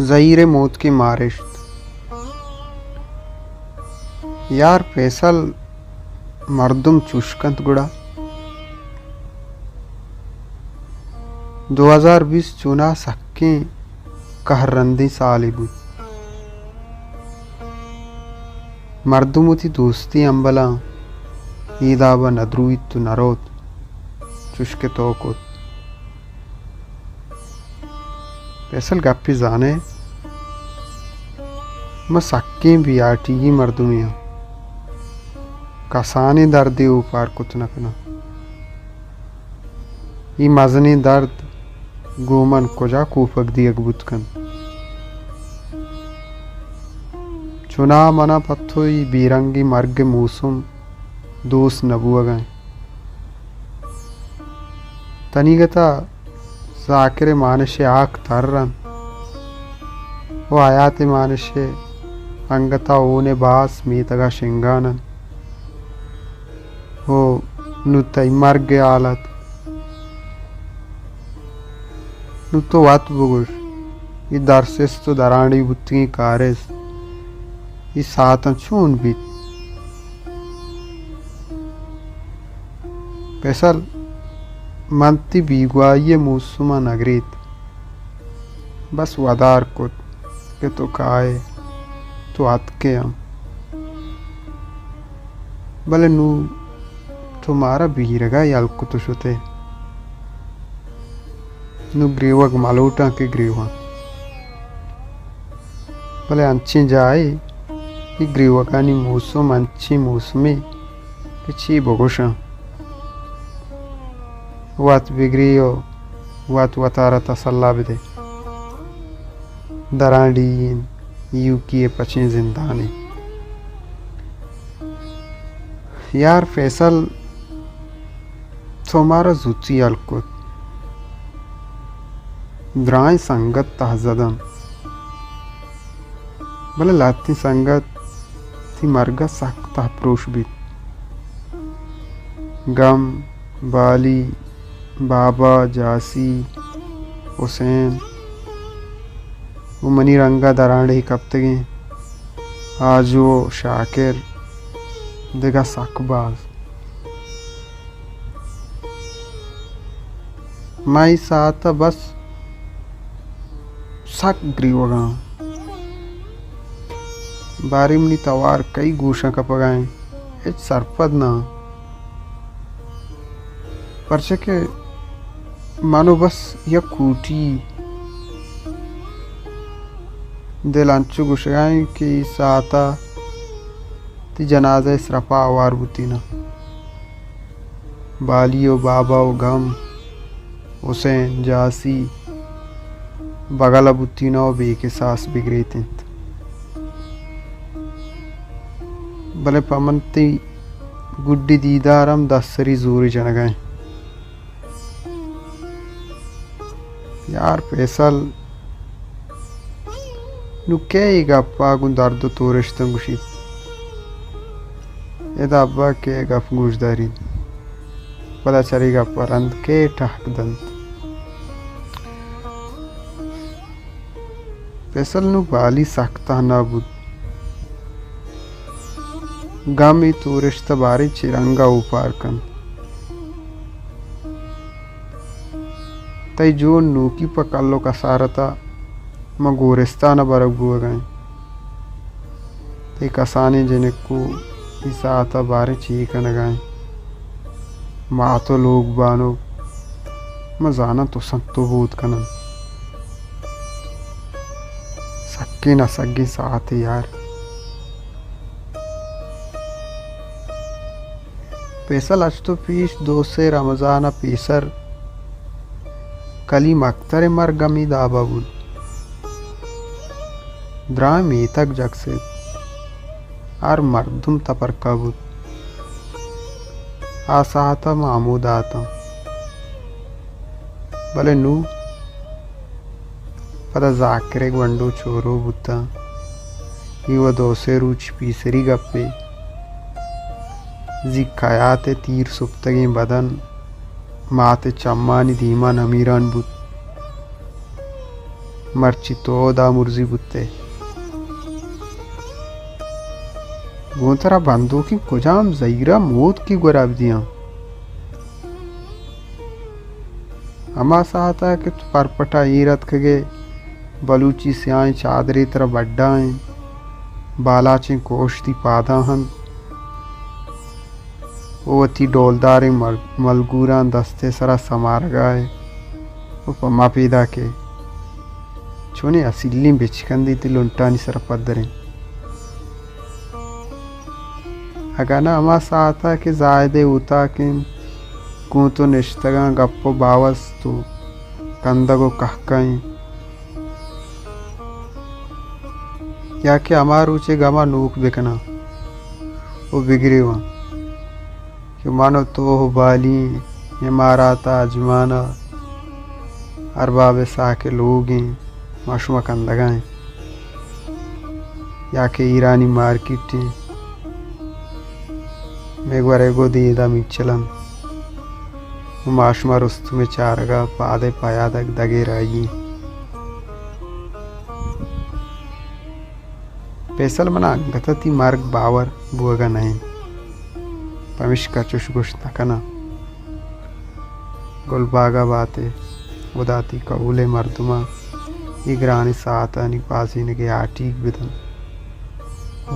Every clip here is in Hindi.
ज़हीरे मौत की मारिश। यार फैसल मर्दुम चुष्कंत गुड़ा 2020 चुना सक्की कहरंदी सालिबु मर्दुमुति दोस्ती अंबला ईदाब नद्रुइत्तु नरोत चुष्के तोकोत फैसल गप्पी जाने म सक्की बियाटी मर्दुमिया कसानी दर्दी ऊपर कुछ नकना ई मजनी दर्द गोमन कोजा कूफक दियक बुतकन चुना मना पत्थो ई बीरंगी मर्ग मूसुम दोस नबुआ गए तनीगता जाकिर मानशे आख तर्रन वो आयाति मानशे अंगता ओने बास मीतगा शिंगानन वो नुतई मर्ग आलत नुतो वात बुगुश ई दरसेस तो दराणी बुत्ती कारेस ई सातन चून बीत फैसल मंती बीगवाये मूसुमा नगरीत बस वदार कुत के तो काए तो अतके हम भले नू तुम्हारा बीरगा यल्कु तो शुते नु ग्रीवक मलूटा के ग्रीवा भले अंची जाए ई ग्रीवकानी मूसुम अंची मूसमी कि ची बगुशा वात बिग्रियो वात वतारा तसल्ला बिदे दरांडीन यू किए पची जिंदानी यार फैसल तुम्हारा जुची अलकुत द्राय संगत तहजदन भले लाती संगत थी मरगा सख्त प्रोश भी गम बाली बाबा जासी हुसैन वो मनी रंगा दरांडे ही कप्तगे आजो शाकिर देगा सकबाज माई साता बस सक ग्रीवगा बारिमनी तवार कई गोशा कपगाएं इच सरपद ना परचे के मानो बस यह कूटी दिलांचु गुशगाएं कि साता ती जनाजा इसरफा आवार बुती ना बालियो बाबा गम हुसैन जासी बगला बुती ना बेके सास बिगरे तिंत भले पमनती गुड्डी दीदारम दसरी जोरी जन गए यार फैसल नुके गप्पा गुन दर्द तोरिश्तन गुशी एदा अब्बा के गप गुजदारी पता चली गप्पा रंद के ठहक दंत फैसल नु बाली सख्ता ना बुद गामी तोरिश्त बारी चिरंगा उपार कन तई जो नूकी पकल्लो का सारता म गोरिस्तान बरक बुआ गए ते कसानी जने को इसाता बारे चीकन गए माँ तो लोग बानो म जाना तो संतो बोध कनन सक्की न सग्गी साथ यार फैसल आज तो पीस दो से रमजान पीसर कली मक्तर मर गमी दाबाबुल द्रामी तक जग से आर मर्दुम तपर कबुल आसाता मामूद आता भले नू पता जाकरे वंडो चोरो बुता इव दोसे रुच पीसरी गप्पे जिक्कायाते तीर सुप्तगी बदन माते चम्मानी धीमा नमीरान बुत मर्ची तो दा मुर्जी बुत्ते गोंतरा बंदूकी कुजाम जईरा मौत की गुराब दिया अमा साहता कि तु परपटा ईरत खगे बलूची स्याई चादरी तरह बड्डाएं बालाची कोश्ती पादा हन ओती डोलदारी मलगूरा दस्ते सरा समार गाए पमा पीदा के चोने असिल्ली बिचकंदी तिलुंटानी सर पदरे अगना अमा साता के जायदे उता के कूतो निश्तगा गप्पो बावस तो कंदगो कहकई या के अमार ऊंचे गमा नूक बिकना वो बिगड़े हुआ कि मानो तो हो बाली ये मारा था अजमाना अरबाब सा के लोग माशुमा कंदगाएं या के ईरानी मार्केट मेघवरेगो दीदा मिचलन माशुमा रुस्तु में चारगा पादे पायादक दगे राई पेसल मना गतती मार्ग बावर बुअगा नहीं पमिश का चुशगुश तकना गुलबागा बाते उदाती कबूले मर्दुमा इग्रानी साता निपासी ने के आटीक बिदन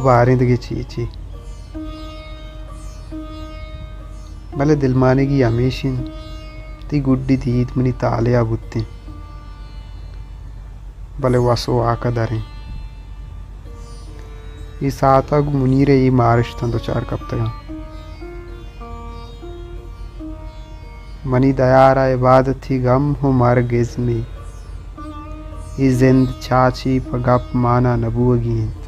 वारिंद की चीची भले दिलमाने की हमेशिन ती गुड्डी थी मनी तालिया बुत्ती भले वसो आका दरें ये साता मुनीरे ये मारिश तंदो चार कब तक मनी दयारा इबादत थी गम हो मार गेज में ये जिंद चाची पगप माना नबूगींत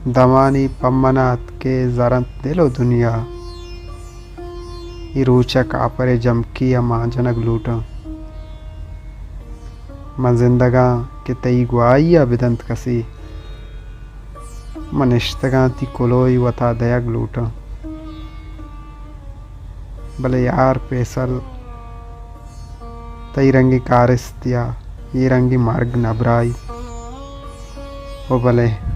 दमानी पम्मनात के जरंत दिलो दुनिया ये रोचक आपरे जमकी या मांजनक लूटा मन जिंदगा के तई गुआइया बिदंत कसी मन इश्तगा ती कोलोई वता दयग लूटा भले यार पेसल तई रंगी कारिस्तिया ये रंगी मार्ग नबराई ओ भले